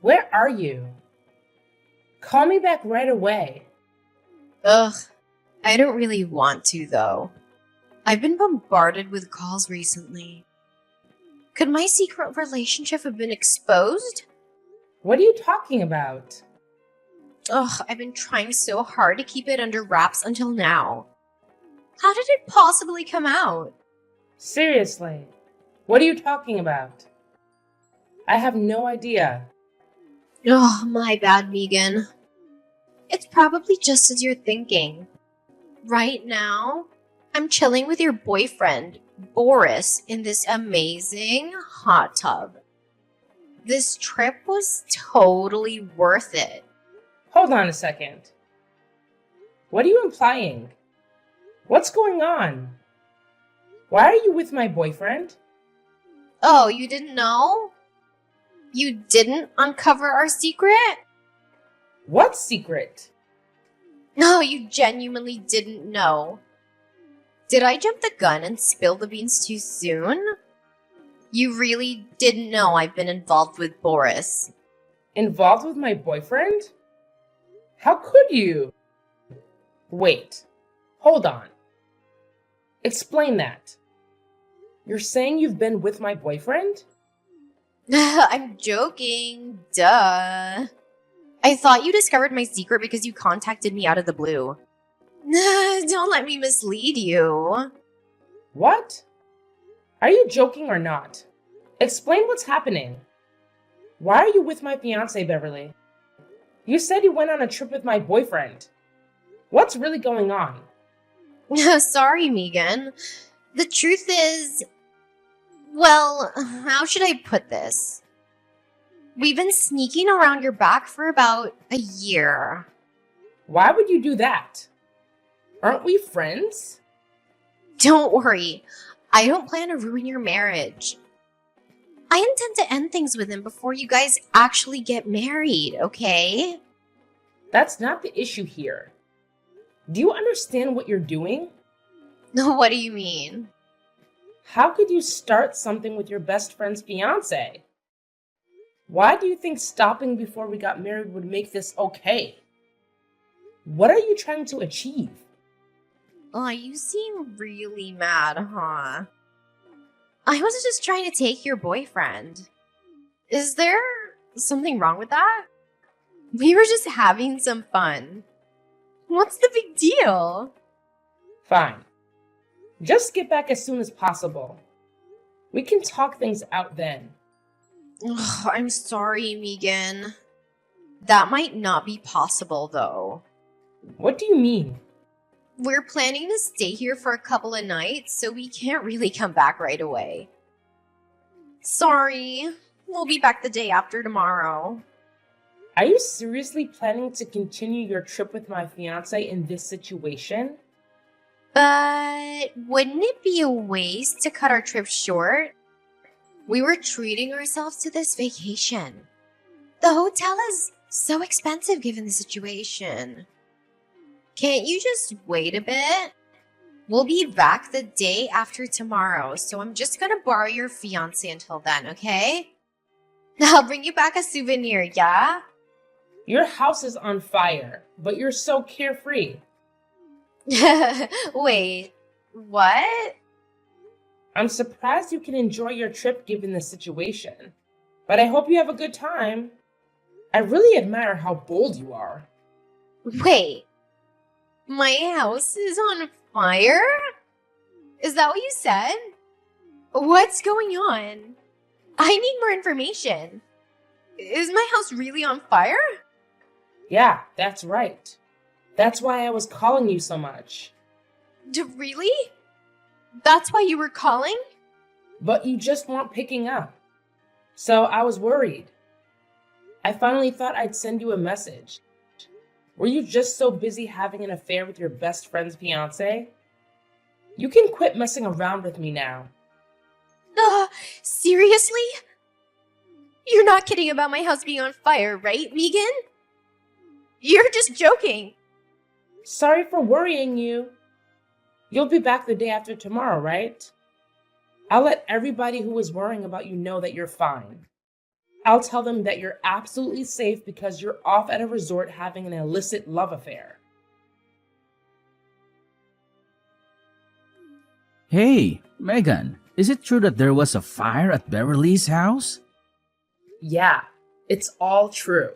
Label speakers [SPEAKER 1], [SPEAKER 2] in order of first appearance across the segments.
[SPEAKER 1] Where are you? Call me back right away.
[SPEAKER 2] Ugh, I don't really want to though. I've been bombarded with calls recently. Could my secret relationship have been exposed?
[SPEAKER 1] What are you talking about?
[SPEAKER 2] Ugh, I've been trying so hard to keep it under wraps until now. How did it possibly come out?
[SPEAKER 1] Seriously, what are you talking about? I have no idea.
[SPEAKER 2] Oh, my bad, Megan. It's probably just as you're thinking. Right now, I'm chilling with your boyfriend, Boris, in this amazing hot tub. This trip was totally worth it.
[SPEAKER 1] Hold on a second. What are you implying? What's going on? Why are you with my boyfriend?
[SPEAKER 2] Oh, you didn't know? You didn't uncover our secret?
[SPEAKER 1] What secret?
[SPEAKER 2] No, you genuinely didn't know. Did I jump the gun and spill the beans too soon? You really didn't know I've been involved with Boris.
[SPEAKER 1] Involved with my boyfriend? How could you? Wait, hold on. Explain that. You're saying you've been with my boyfriend?
[SPEAKER 2] I'm joking. Duh. I thought you discovered my secret because you contacted me out of the blue. Don't let me mislead you.
[SPEAKER 1] What? Are you joking or not? Explain what's happening. Why are you with my fiance, Beverly? You said you went on a trip with my boyfriend. What's really going on?
[SPEAKER 2] Sorry, Megan. The truth is, well, how should I put this? We've been sneaking around your back for about a year.
[SPEAKER 1] Why would you do that? Aren't we friends?
[SPEAKER 2] Don't worry. I don't plan to ruin your marriage. I intend to end things with him before you guys actually get married, okay?
[SPEAKER 1] That's not the issue here. Do you understand what you're doing?
[SPEAKER 2] What do you mean?
[SPEAKER 1] How could you start something with your best friend's fiance? Why do you think stopping before we got married would make this okay? What are you trying to achieve?
[SPEAKER 2] Oh, you seem really mad, huh? I was just trying to take your boyfriend. Is there something wrong with that? We were just having some fun. What's the big deal?
[SPEAKER 1] Fine. Just get back as soon as possible. We can talk things out then.
[SPEAKER 2] Ugh, I'm sorry, Megan. That might not be possible, though.
[SPEAKER 1] What do you mean?
[SPEAKER 2] We're planning to stay here for a couple of nights, so we can't really come back right away. Sorry. We'll be back the day after tomorrow.
[SPEAKER 1] Are you seriously planning to continue your trip with my fiance in this situation?
[SPEAKER 2] But wouldn't it be a waste to cut our trip short? We were treating ourselves to this vacation. The hotel is so expensive given the situation. Can't you just wait a bit? We'll be back the day after tomorrow, so I'm just gonna borrow your fiance until then, okay? I'll bring you back a souvenir, yeah?
[SPEAKER 1] Your house is on fire, but you're so carefree.
[SPEAKER 2] Wait, what?
[SPEAKER 1] I'm surprised you can enjoy your trip given the situation, but I hope you have a good time. I really admire how bold you are.
[SPEAKER 2] Wait, my house is on fire? Is that what you said? What's going on? I need more information. Is my house really on fire?
[SPEAKER 1] Yeah, that's right. That's why I was calling you so much.
[SPEAKER 2] Really? That's why you were calling?
[SPEAKER 1] But you just weren't picking up. So I was worried. I finally thought I'd send you a message. Were you just so busy having an affair with your best friend's fiance? You can quit messing around with me now.
[SPEAKER 2] Seriously? You're not kidding about my house being on fire, right, Megan? You're just joking.
[SPEAKER 1] Sorry for worrying you. You'll be back the day after tomorrow, right? I'll let everybody who is worrying about you know that you're fine. I'll tell them that you're absolutely safe because you're off at a resort having an illicit love affair.
[SPEAKER 3] Hey, Megan, is it true that there was a fire at Beverly's house?
[SPEAKER 1] Yeah, it's all true.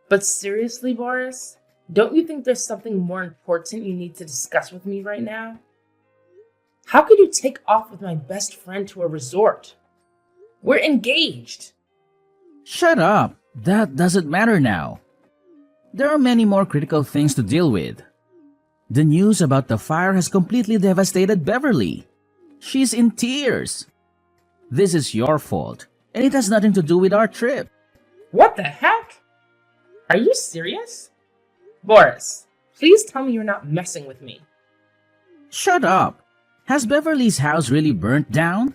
[SPEAKER 1] But seriously, Boris, don't you think there's something more important you need to discuss with me right now? How could you take off with my best friend to a resort? We're engaged.
[SPEAKER 3] Shut up! That doesn't matter now. There are many more critical things to deal with. The news about the fire has completely devastated Beverly. She's in tears. This is your fault, and it has nothing to do with our trip.
[SPEAKER 1] What the heck? Are you serious? Boris, please tell me you're not messing with me.
[SPEAKER 3] Shut up! Has Beverly's house really burnt down?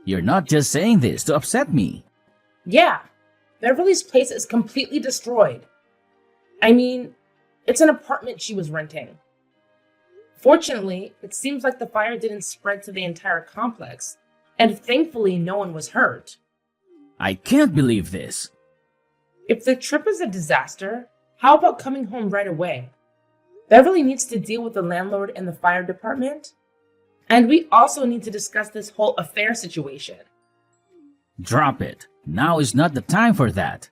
[SPEAKER 3] You're not just saying this to upset me.
[SPEAKER 1] Yeah, Beverly's place is completely destroyed. I mean, it's an apartment she was renting. Fortunately, it seems like the fire didn't spread to the entire complex, and thankfully no one was hurt.
[SPEAKER 3] I can't believe this.
[SPEAKER 1] If the trip is a disaster, how about coming home right away? Beverly needs to deal with the landlord and the fire department. And we also need to discuss this whole affair situation.
[SPEAKER 3] Drop it. Now is not the time for that.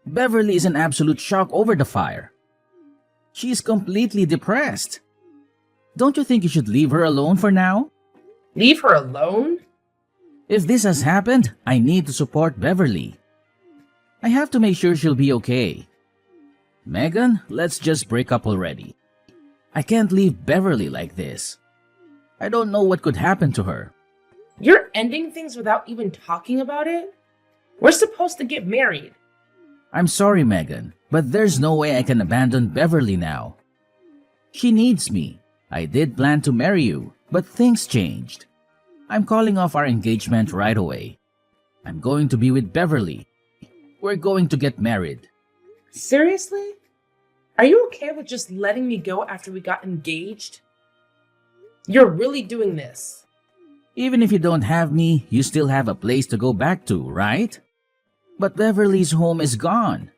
[SPEAKER 3] Beverly is in absolute shock over the fire. She is completely depressed. Don't you think you should leave her alone for now?
[SPEAKER 1] Leave her alone?
[SPEAKER 3] If this has happened, I need to support Beverly. I have to make sure she'll be okay. Megan, let's just break up already. I can't leave Beverly like this. I don't know what could happen to her.
[SPEAKER 1] You're ending things without even talking about it? We're supposed to get married.
[SPEAKER 3] I'm sorry, Megan, but there's no way I can abandon Beverly now. She needs me. I did plan to marry you, but things changed. I'm calling off our engagement right away. I'm going to be with Beverly. We're going to get married.
[SPEAKER 1] Seriously? Are you okay with just letting me go after we got engaged? You're really doing this.
[SPEAKER 3] Even if you don't have me, you still have a place to go back to, right? But Beverly's home is gone.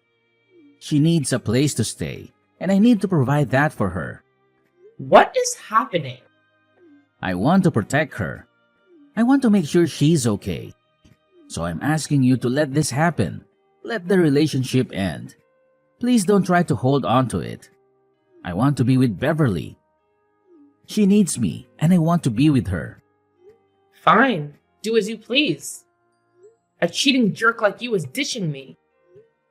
[SPEAKER 3] She needs a place to stay, and I need to provide that for her.
[SPEAKER 1] What is happening?
[SPEAKER 3] I want to protect her. I want to make sure she's okay. So I'm asking you to let this happen. Let the relationship end. Please don't try to hold on to it. I want to be with Beverly. She needs me, and I want to be with her.
[SPEAKER 1] Fine, do as you please. A cheating jerk like you is ditching me.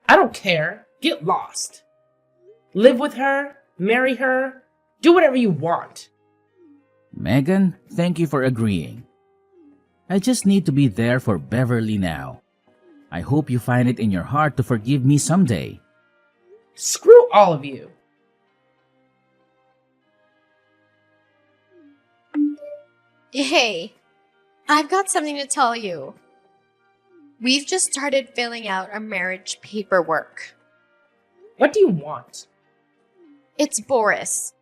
[SPEAKER 1] I don't care. Get lost. Live with her, marry her, do whatever you want.
[SPEAKER 3] Megan, thank you for agreeing. I just need to be there for Beverly now. I hope you find it in your heart to forgive me someday.
[SPEAKER 1] Screw all of you.
[SPEAKER 2] Hey, I've got something to tell you. We've just started filling out our marriage paperwork.
[SPEAKER 1] What do you want?
[SPEAKER 2] It's Boris.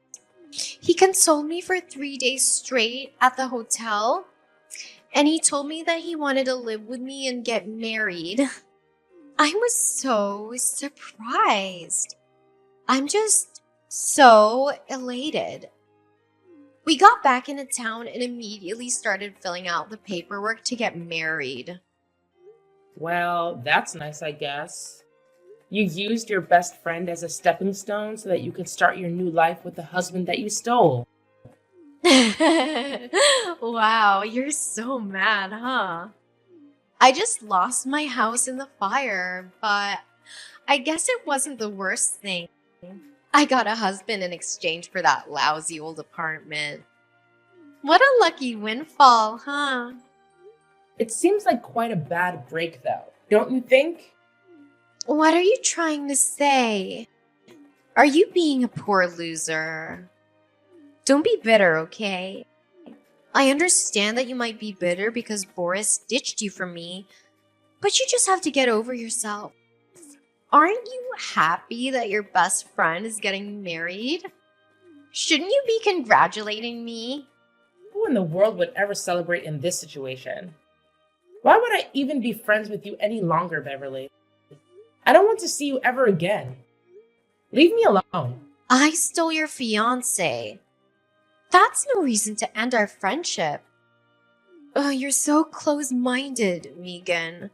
[SPEAKER 2] He consoled me for 3 days straight at the hotel, and he told me that he wanted to live with me and get married. I was so surprised. I'm just so elated. We got back into town and immediately started filling out the paperwork to get married.
[SPEAKER 1] Well, that's nice, I guess. You used your best friend as a stepping stone so that you could start your new life with the husband that you stole.
[SPEAKER 2] Wow, you're so mad, huh? I just lost my house in the fire, but I guess it wasn't the worst thing. I got a husband in exchange for that lousy old apartment. What a lucky windfall, huh?
[SPEAKER 1] It seems like quite a bad break, though, don't you think?
[SPEAKER 2] What are you trying to say? Are you being a poor loser? Don't be bitter, okay? I understand that you might be bitter because Boris ditched you for me, but you just have to get over yourself. Aren't you happy that your best friend is getting married? Shouldn't you be congratulating me?
[SPEAKER 1] Who in the world would ever celebrate in this situation? Why would I even be friends with you any longer, Beverly? I don't want to see you ever again. Leave me alone.
[SPEAKER 2] I stole your fiance. That's no reason to end our friendship. You're so close-minded, Megan.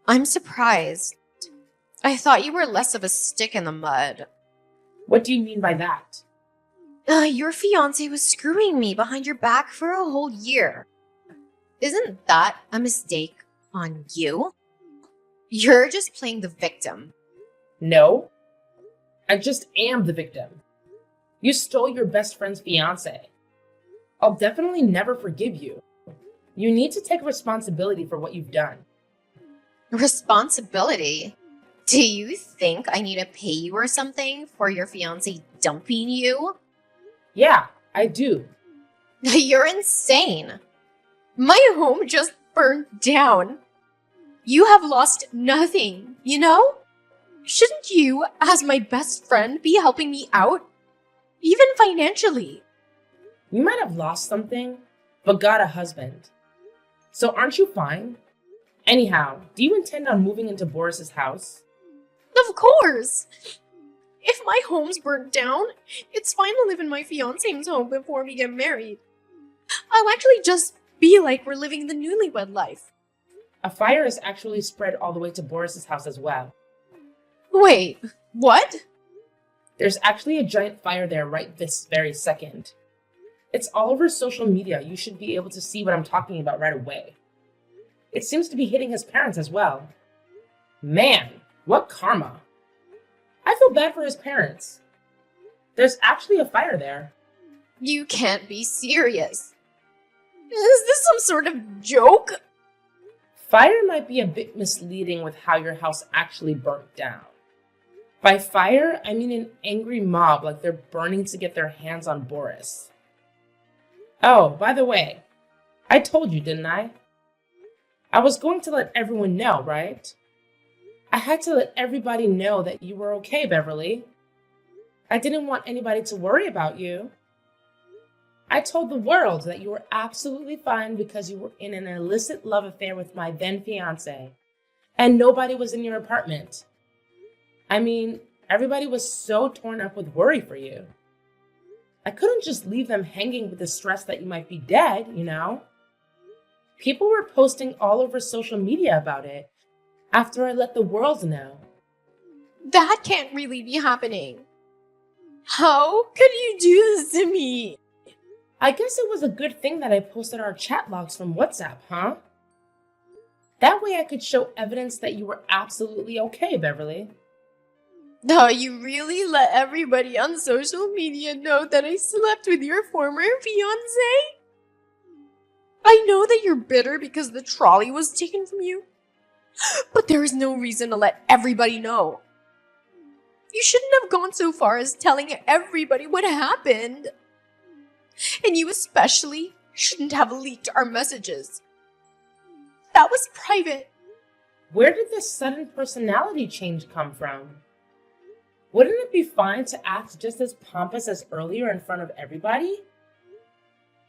[SPEAKER 2] I'm surprised. I thought you were less of a stick in the mud.
[SPEAKER 1] What do you mean by that?
[SPEAKER 2] Your fiance was screwing me behind your back for a whole year. Isn't that a mistake on you? You're just playing the victim.
[SPEAKER 1] No, I just am the victim. You stole your best friend's fiance. I'll definitely never forgive you. You need to take responsibility for what you've done.
[SPEAKER 2] Responsibility? Do you think I need to pay you or something for your fiance dumping you?
[SPEAKER 1] Yeah, I do.
[SPEAKER 2] You're insane. My home just burned down. You have lost nothing, you know? Shouldn't you, as my best friend, be helping me out? Even financially.
[SPEAKER 1] You might have lost something, but got a husband. So aren't you fine? Anyhow, do you intend on moving into Boris's house?
[SPEAKER 2] Of course. If my home's burnt down, it's fine to live in my fiance's home before we get married. I'll actually just be like we're living the newlywed life.
[SPEAKER 1] A fire is actually spread all the way to Boris's house as well.
[SPEAKER 2] Wait, what?
[SPEAKER 1] There's actually a giant fire there right this very second. It's all over social media. You should be able to see what I'm talking about right away. It seems to be hitting his parents as well. Man, what karma. I feel bad for his parents. There's actually a fire there.
[SPEAKER 2] You can't be serious. Is this some sort of joke?
[SPEAKER 1] Fire might be a bit misleading with how your house actually burnt down. By fire, I mean an angry mob like they're burning to get their hands on Boris. Oh, by the way, I told you, didn't I? I was going to let everyone know, right? I had to let everybody know that you were okay, Beverly. I didn't want anybody to worry about you. I told the world that you were absolutely fine because you were in an illicit love affair with my then fiance, and nobody was in your apartment. I mean, everybody was so torn up with worry for you. I couldn't just leave them hanging with the stress that you might be dead, you know? People were posting all over social media about it after I let the world know.
[SPEAKER 2] That can't really be happening. How could you do this to me?
[SPEAKER 1] I guess it was a good thing that I posted our chat logs from WhatsApp, huh? That way I could show evidence that you were absolutely okay, Beverly.
[SPEAKER 2] No, you really let everybody on social media know that I slept with your former fiancé? I know that you're bitter because the trolley was taken from you, but there is no reason to let everybody know. You shouldn't have gone so far as telling everybody what happened. And you especially shouldn't have leaked our messages. That was private.
[SPEAKER 1] Where did this sudden personality change come from? Wouldn't it be fine to act just as pompous as earlier in front of everybody?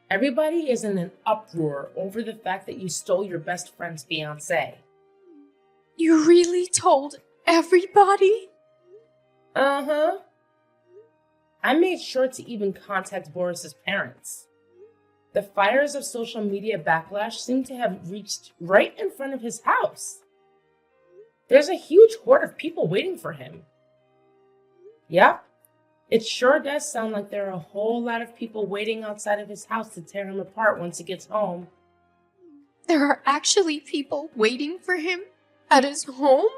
[SPEAKER 1] Everybody is in an uproar over the fact that you stole your best friend's fiancé.
[SPEAKER 2] You really told everybody?
[SPEAKER 1] Uh-huh. I made sure to even contact Boris's parents. The fires of social media backlash seem to have reached right in front of his house. There's a huge horde of people waiting for him. Yep, it sure does sound like there are a whole lot of people waiting outside of his house to tear him apart once he gets home.
[SPEAKER 2] There are actually people waiting for him at his home?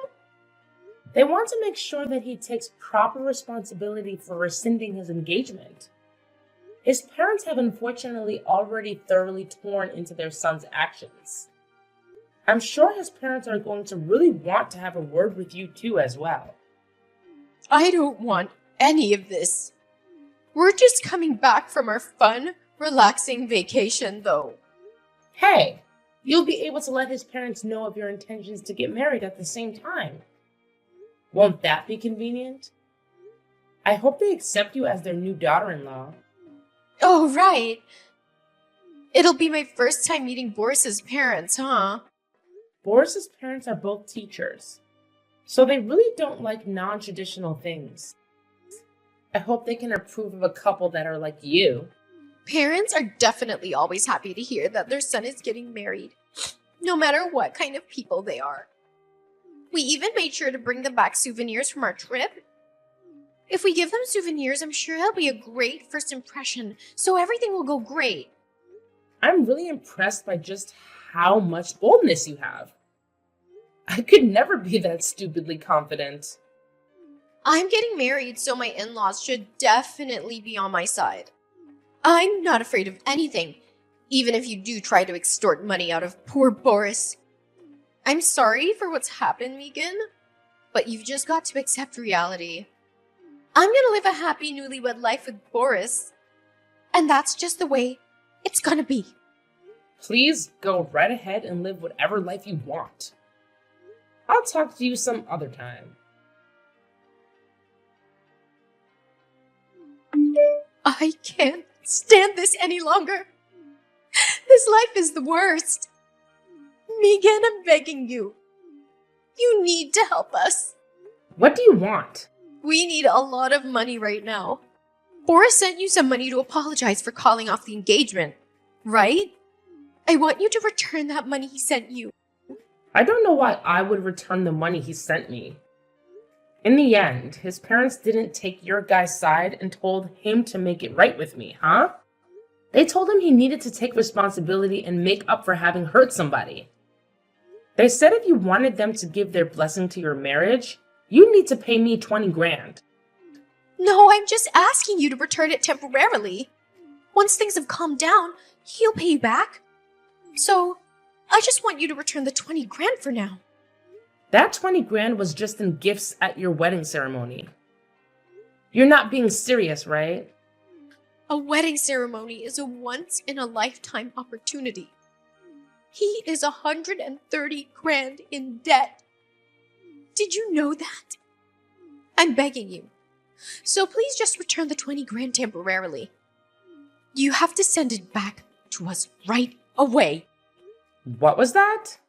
[SPEAKER 1] They want to make sure that he takes proper responsibility for rescinding his engagement. His parents have unfortunately already thoroughly torn into their son's actions. I'm sure his parents are going to really want to have a word with you too as well.
[SPEAKER 2] I don't want any of this. We're just coming back from our fun, relaxing vacation, though.
[SPEAKER 1] Hey, you'll be able to let his parents know of your intentions to get married at the same time. Won't that be convenient? I hope they accept you as their new daughter-in-law.
[SPEAKER 2] Oh, right. It'll be my first time meeting Boris's parents, huh?
[SPEAKER 1] Boris's parents are both teachers, so they really don't like non-traditional things. I hope they can approve of a couple that are like you.
[SPEAKER 2] Parents are definitely always happy to hear that their son is getting married, no matter what kind of people they are. We even made sure to bring them back souvenirs from our trip. If we give them souvenirs, I'm sure it'll be a great first impression, so everything will go great.
[SPEAKER 1] I'm really impressed by just how much boldness you have. I could never be that stupidly confident.
[SPEAKER 2] I'm getting married, so my in-laws should definitely be on my side. I'm not afraid of anything, even if you do try to extort money out of poor Boris. I'm sorry for what's happened, Megan, but you've just got to accept reality. I'm gonna live a happy newlywed life with Boris, and that's just the way it's gonna be.
[SPEAKER 1] Please go right ahead and live whatever life you want. I'll talk to you some other time.
[SPEAKER 2] I can't stand this any longer. This life is the worst. Megan, I'm begging you. You need to help us.
[SPEAKER 1] What do you want?
[SPEAKER 2] We need a lot of money right now. Boris sent you some money to apologize for calling off the engagement, right? I want you to return that money he sent you.
[SPEAKER 1] I don't know why I would return the money he sent me. In the end, his parents didn't take your guy's side and told him to make it right with me, huh? They told him he needed to take responsibility and make up for having hurt somebody. They said if you wanted them to give their blessing to your marriage, you need to pay me 20 grand.
[SPEAKER 2] No, I'm just asking you to return it temporarily. Once things have calmed down, he'll pay you back. So, I just want you to return the 20 grand for now.
[SPEAKER 1] That 20 grand was just in gifts at your wedding ceremony. You're not being serious, right?
[SPEAKER 2] A wedding ceremony is a once-in-a-lifetime opportunity. He is 130 grand in debt. Did you know that? I'm begging you. So please just return the 20 grand temporarily. You have to send it back to us right away.
[SPEAKER 1] What was that?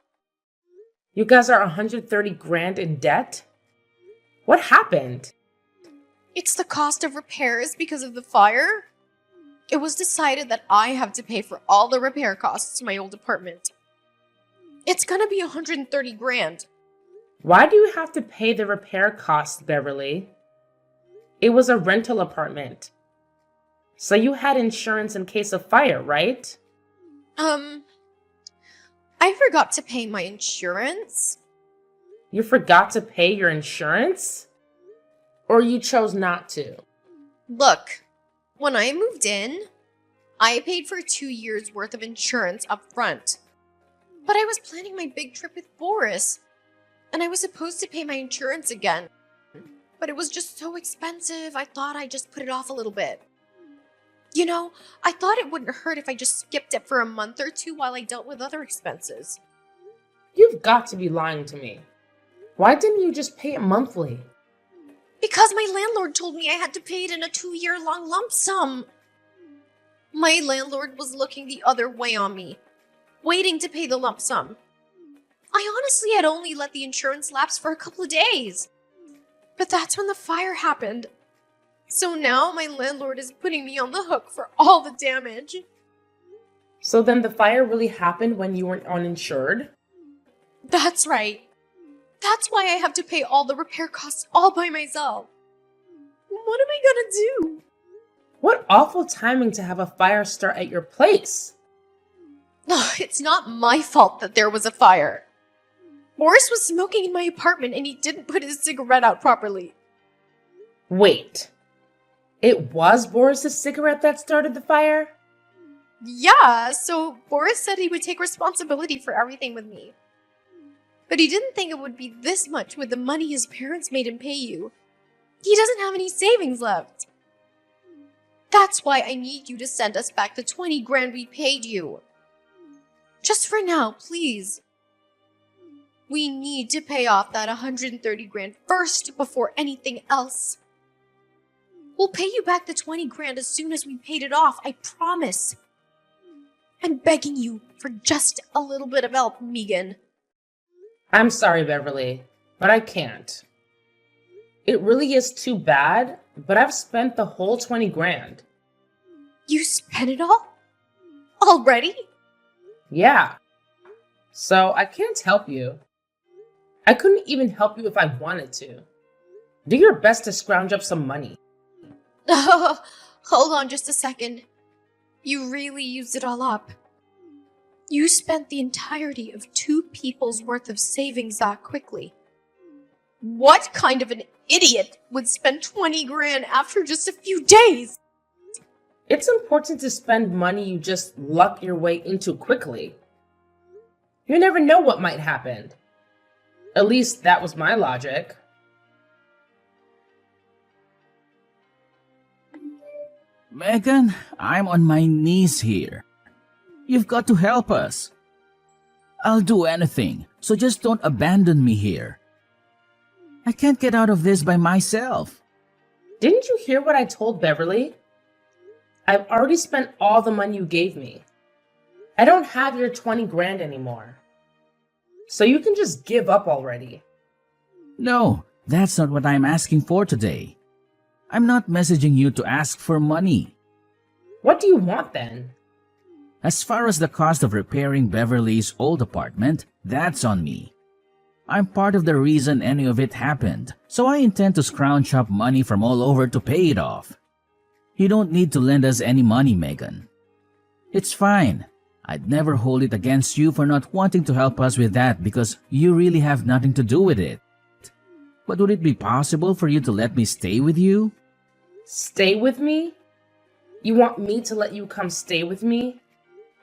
[SPEAKER 1] You guys are 130 grand in debt? What happened?
[SPEAKER 2] It's the cost of repairs because of the fire. It was decided that I have to pay for all the repair costs to my old apartment. It's gonna be 130 grand.
[SPEAKER 1] Why do you have to pay the repair costs, Beverly? It was a rental apartment. So you had insurance in case of fire, right?
[SPEAKER 2] I forgot to pay my insurance.
[SPEAKER 1] You forgot to pay your insurance? Or you chose not to?
[SPEAKER 2] Look, when I moved in, I paid for 2 years' worth of insurance up front. But I was planning my big trip with Boris, and I was supposed to pay my insurance again. But it was just so expensive, I thought I'd just put it off a little bit. You know, I thought it wouldn't hurt if I just skipped it for a month or two while I dealt with other expenses.
[SPEAKER 1] You've got to be lying to me. Why didn't you just pay it monthly?
[SPEAKER 2] Because my landlord told me I had to pay it in a 2-year-long lump sum. My landlord was looking the other way on me, waiting to pay the lump sum. I honestly had only let the insurance lapse for a couple of days. But that's when the fire happened. So now my landlord is putting me on the hook for all the damage.
[SPEAKER 1] So then the fire really happened when you weren't uninsured?
[SPEAKER 2] That's right. That's why I have to pay all the repair costs all by myself. What am I gonna do?
[SPEAKER 1] What awful timing to have a fire start at your place.
[SPEAKER 2] It's not my fault that there was a fire. Boris was smoking in my apartment and he didn't put his cigarette out properly.
[SPEAKER 1] Wait. It was Boris's cigarette that started the fire?
[SPEAKER 2] Yeah, so Boris said he would take responsibility for everything with me. But he didn't think it would be this much with the money his parents made him pay you. He doesn't have any savings left. That's why I need you to send us back the 20 grand we paid you. Just for now, please. We need to pay off that 130 grand first before anything else. We'll pay you back the 20 grand as soon as we paid it off, I promise. I'm begging you for just a little bit of help, Megan.
[SPEAKER 1] I'm sorry, Beverly, but I can't. It really is too bad, but I've spent the whole 20 grand.
[SPEAKER 2] You spent it all? Already?
[SPEAKER 1] Yeah. So I can't help you. I couldn't even help you if I wanted to. Do your best to scrounge up some money.
[SPEAKER 2] Hold on just a second. You really used it all up. You spent the entirety of 2 people's worth of savings that quickly. What kind of an idiot would spend 20 grand after just a few days?
[SPEAKER 1] It's important to spend money you just luck your way into quickly. You never know what might happen. At least that was my logic.
[SPEAKER 3] Megan, I'm on my knees here. You've got to help us. I'll do anything, so just don't abandon me here. I can't get out of this by myself.
[SPEAKER 1] Didn't you hear what I told Beverly? I've already spent all the money you gave me. I don't have your 20 grand anymore. So you can just give up already.
[SPEAKER 3] No, that's not what I'm asking for today. I'm not messaging you to ask for money.
[SPEAKER 1] What do you want then?
[SPEAKER 3] As far as the cost of repairing Beverly's old apartment, that's on me. I'm part of the reason any of it happened, so I intend to scrounge up money from all over to pay it off. You don't need to lend us any money, Megan. It's fine. I'd never hold it against you for not wanting to help us with that because you really have nothing to do with it. But would it be possible for you to let me stay with you?
[SPEAKER 1] Stay with me? You want me to let you come stay with me?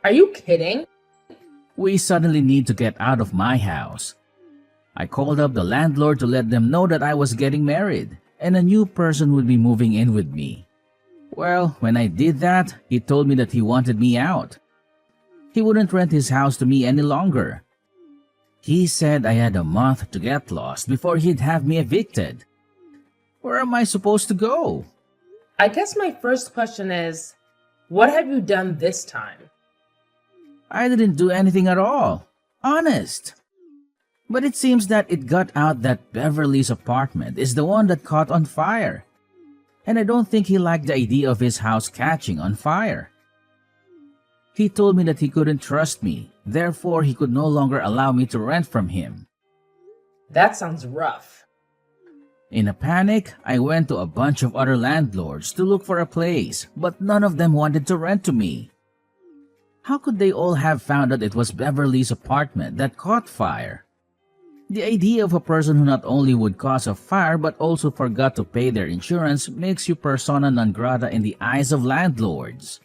[SPEAKER 1] Are you kidding?
[SPEAKER 3] We suddenly need to get out of my house. I called up the landlord to let them know that I was getting married and a new person would be moving in with me. Well, when I did that, he told me that he wanted me out. He wouldn't rent his house to me any longer. He said I had a month to get lost before he'd have me evicted. Where am I supposed to go?
[SPEAKER 1] I guess my first question is, what have you done this time?
[SPEAKER 3] I didn't do anything at all. Honest. But it seems that it got out that Beverly's apartment is the one that caught on fire. And I don't think he liked the idea of his house catching on fire. He told me that he couldn't trust me, therefore he could no longer allow me to rent from him.
[SPEAKER 1] That sounds rough.
[SPEAKER 3] In a panic, I went to a bunch of other landlords to look for a place, but none of them wanted to rent to me. How could they all have found out it was Beverly's apartment that caught fire? The idea of a person who not only would cause a fire but also forgot to pay their insurance makes you persona non grata in the eyes of landlords.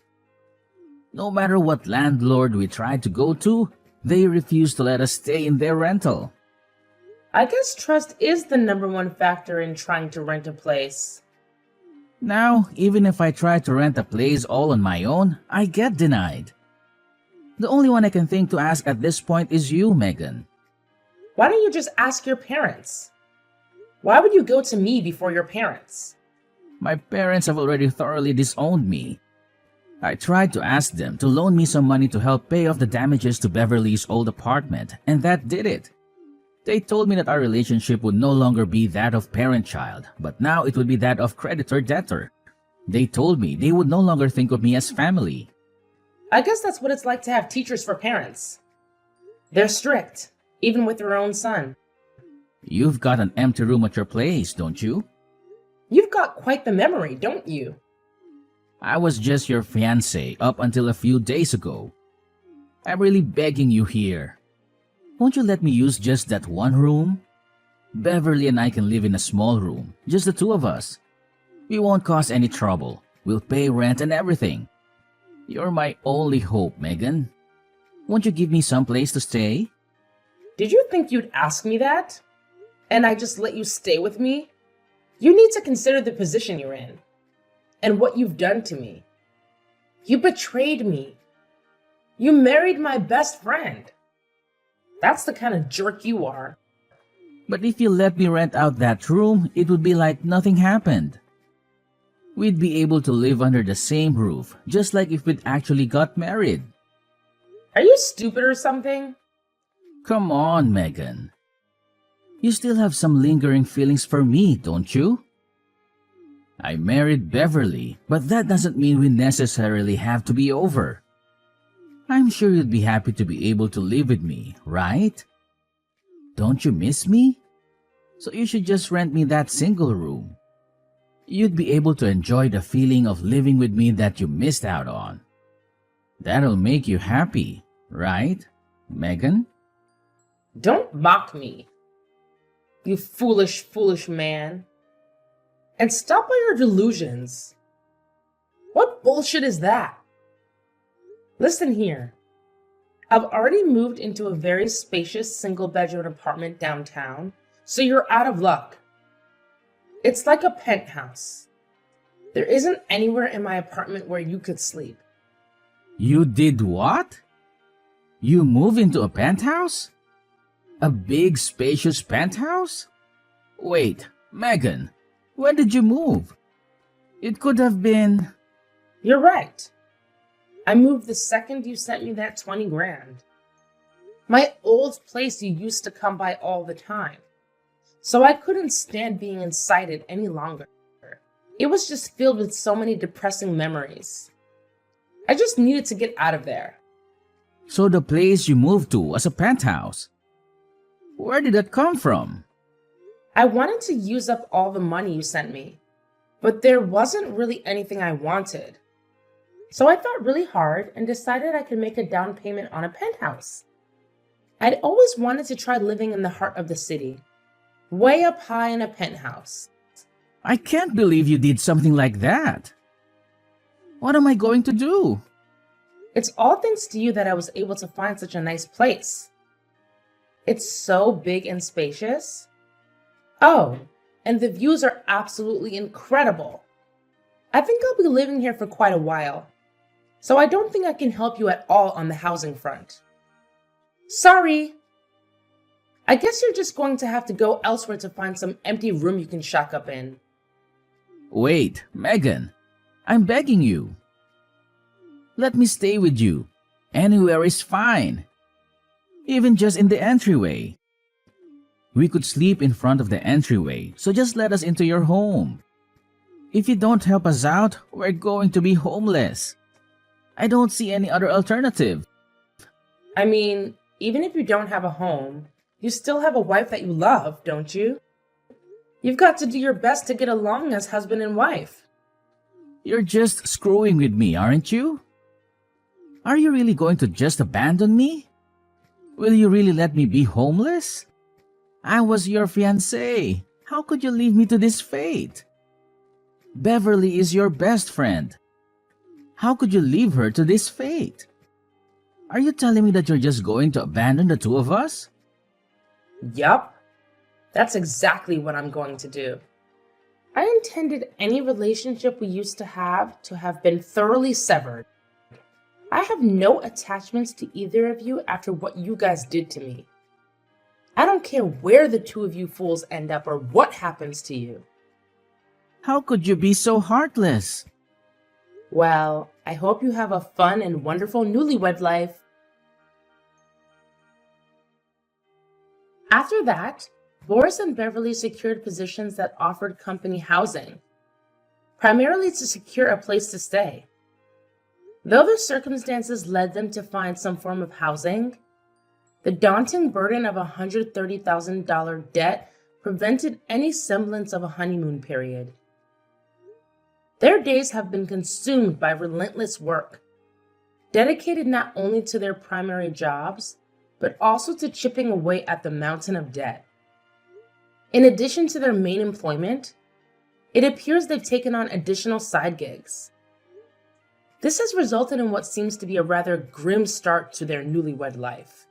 [SPEAKER 3] No matter what landlord we tried to go to, they refused to let us stay in their rental.
[SPEAKER 1] I guess trust is the #1 factor in trying to rent a place.
[SPEAKER 3] Now, even if I try to rent a place all on my own, I get denied. The only one I can think to ask at this point is you, Megan.
[SPEAKER 1] Why don't you just ask your parents? Why would you go to me before your parents?
[SPEAKER 3] My parents have already thoroughly disowned me. I tried to ask them to loan me some money to help pay off the damages to Beverly's old apartment, and that did it. They told me that our relationship would no longer be that of parent-child, but now it would be that of creditor-debtor. They told me they would no longer think of me as family.
[SPEAKER 1] I guess that's what it's like to have teachers for parents. They're strict, even with their own son.
[SPEAKER 3] You've got an empty room at your place, don't you?
[SPEAKER 1] You've got quite the memory, don't you?
[SPEAKER 3] I was just your fiancé up until a few days ago. I'm really begging you here. Won't you let me use just that one room? Beverly and I can live in a small room, just the two of us. We won't cause any trouble. We'll pay rent and everything. You're my only hope, Megan. Won't you give me some place to stay?
[SPEAKER 1] Did you think you'd ask me that? And I just let you stay with me? You need to consider the position you're in. And what you've done to me. You betrayed me. You married my best friend. That's the kind of jerk you are.
[SPEAKER 3] But if you let me rent out that room, it would be like nothing happened. We'd be able to live under the same roof, just like if we'd actually got married.
[SPEAKER 1] Are you stupid or something?
[SPEAKER 3] Come on, Megan. You still have some lingering feelings for me, don't you? I married Beverly, but that doesn't mean we necessarily have to be over. I'm sure you'd be happy to be able to live with me, right? Don't you miss me? So you should just rent me that single room. You'd be able to enjoy the feeling of living with me that you missed out on. That'll make you happy, right, Megan?
[SPEAKER 1] Don't mock me, you foolish, foolish man. And stop all your delusions. What bullshit is that? Listen here. I've already moved into a very spacious single-bedroom apartment downtown, so you're out of luck. It's like a penthouse. There isn't anywhere in my apartment where you could sleep.
[SPEAKER 3] You did what? You moved into a penthouse? A big, spacious penthouse? Wait, Megan, when did you move? It could have been...
[SPEAKER 1] You're right. I moved the second you sent me that 20 grand. My old place you used to come by all the time. So I couldn't stand being inside it any longer. It was just filled with so many depressing memories. I just needed to get out of there.
[SPEAKER 3] So the place you moved to was a penthouse. Where did that come from?
[SPEAKER 1] I wanted to use up all the money you sent me, but there wasn't really anything I wanted. So I thought really hard and decided I could make a down payment on a penthouse. I'd always wanted to try living in the heart of the city, way up high in a penthouse.
[SPEAKER 3] I can't believe you did something like that. What am I going to do?
[SPEAKER 1] It's all thanks to you that I was able to find such a nice place. It's so big and spacious. Oh, and the views are absolutely incredible. I think I'll be living here for quite a while, so I don't think I can help you at all on the housing front. Sorry. I guess you're just going to have to go elsewhere to find some empty room you can shack up in.
[SPEAKER 3] Wait, Megan, I'm begging you. Let me stay with you. Anywhere is fine. Even just in the entryway. We could sleep in front of the entryway, so just let us into your home. If you don't help us out, we're going to be homeless. I don't see any other alternative.
[SPEAKER 1] I mean, even if you don't have a home, you still have a wife that you love, don't you? You've got to do your best to get along as husband and wife.
[SPEAKER 3] You're just screwing with me, aren't you? Are you really going to just abandon me? Will you really let me be homeless? I was your fiancé. How could you leave me to this fate? Beverly is your best friend. How could you leave her to this fate? Are you telling me that you're just going to abandon the two of us?
[SPEAKER 1] Yup. That's exactly what I'm going to do. I intended any relationship we used to have been thoroughly severed. I have no attachments to either of you after what you guys did to me. I don't care where the two of you fools end up or what happens to you.
[SPEAKER 3] How could you be so heartless?
[SPEAKER 1] Well, I hope you have a fun and wonderful newlywed life. After that, Boris and Beverly secured positions that offered company housing, primarily to secure a place to stay. Though their circumstances led them to find some form of housing, the daunting burden of a $130,000 debt prevented any semblance of a honeymoon period. Their days have been consumed by relentless work, dedicated not only to their primary jobs, but also to chipping away at the mountain of debt. In addition to their main employment, it appears they've taken on additional side gigs. This has resulted in what seems to be a rather grim start to their newlywed life.